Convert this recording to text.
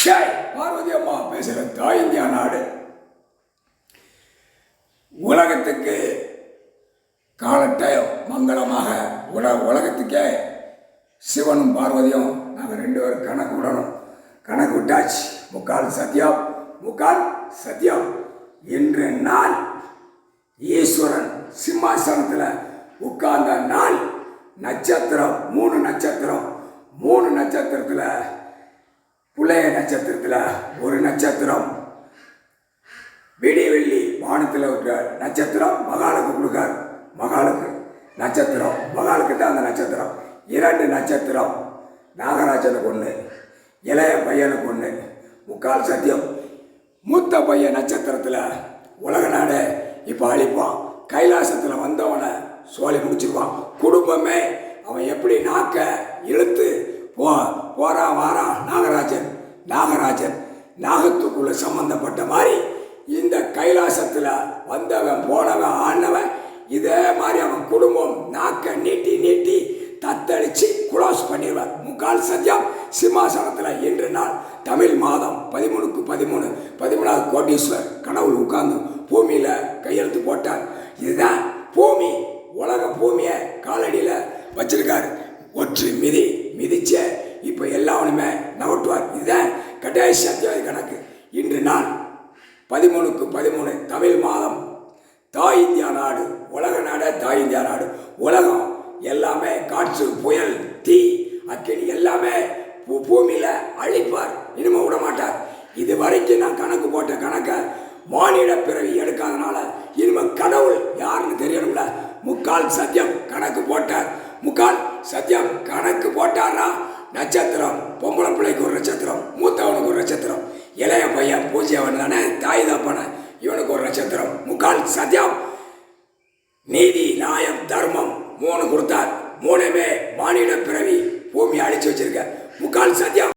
ஜெய் பார்வதி அம்மா பேசுகிற தாய் இந்தியா நாடு. உலகத்துக்கு காலட்டயம் மங்களமாக உலகத்துக்கே சிவனும் பார்வதியும் நாங்கள் 2 பேரும் கணக்கு விடணும். கணக்கு விட்டாச்சு. முக்கால் சத்தியம், முக்கால் சத்தியம். இன்று நாள் ஈஸ்வரன் சிம்மாசனத்தில் உட்கார்ந்த நாள். நட்சத்திரம் 3 நட்சத்திரம். 3 நட்சத்திரத்தில் புலைய நட்சத்திரத்தில் ஒரு நட்சத்திரம், விடிவெள்ளி வானத்தில் ஒரு நட்சத்திரம் மகாலுக்கு கொடுக்கார். மகாலுக்கு நட்சத்திரம், மகாலுக்கு தான் அந்த நட்சத்திரம். 2 நட்சத்திரம் நாகராஜனுக்கு 1, இளைய பையனுக்கு 1. முக்கால் சத்தியம். மூத்த பையன் நட்சத்திரத்தில் உலக நாடு இப்போ அழிப்பான். கைலாசத்தில் வந்தவனை சோழி முடிச்சிருவான். குடும்பமே அவன் எப்படி நாக்க இழுத்து போறான் வாரான். நாகராஜன் நாகத்துக்குள்ள சம்பந்தப்பட்ட மாதிரி இந்த கைலாசத்தில் வந்தவன் போனவன் ஆனவன் இதே மாதிரி அவன் குடும்பம் நாக்க நீட்டி தத்தளிச்சு குளோஸ் பண்ணிடுவார். முக்கால் சத்தியம். சிம்மாசனத்தில் இன்று நாள் தமிழ் மாதம் 13க்கு 13 13வது கோட்டீஸ்வர் கடவுள் உட்கார்ந்து பூமியில் கையெழுத்து போட்டார். இதுதான் பூமி. உலக பூமியை காலடியில் வச்சிருக்காரு. ஒற்று மிதிச்ச இப்போ எல்லாவனுமே நவட்டுவார். இதுதான் கடைசி அத்தியாய கணக்கு. இன்று நாள் 13க்கு 13 தமிழ் மாதம். தாய் இந்தியா நாடு, உலக நாடு, தாய் இந்தியா நாடு. உலகம் எல்லாமே காற்று, புயல், தீ, அக்கினி எல்லாமே பூமியில் அழிப்பார். இனிமே விட மாட்டார். இது வரைக்கும் நான் கணக்கு போட்ட கணக்கை மானிட பிறவி எடுக்காதனால இனிமேல் கடவுள் யாருன்னு தெரியணும்ல. முக்கால் சத்தியம் கணக்கு போட்டார். முக்கால் சத்தியம் கணக்கு போட்டாரா? நட்சத்திரம் பொம்பளை பிள்ளைக்கு ஒரு நட்சத்திரம், மூத்தவனுக்கு ஒரு நட்சத்திரம், இளைய பையன் பூஜ்யவன் தானே தாய் தப்பன இவனுக்கு ஒரு நட்சத்திரம். முக்கால் சத்தியம். நீதி, நியாயம், தர்மம் 3 கொடுத்தார். 3மே மானிட பிறவி பூமி அழிச்சு வச்சிருக்க. முக்கால் சத்தியம்.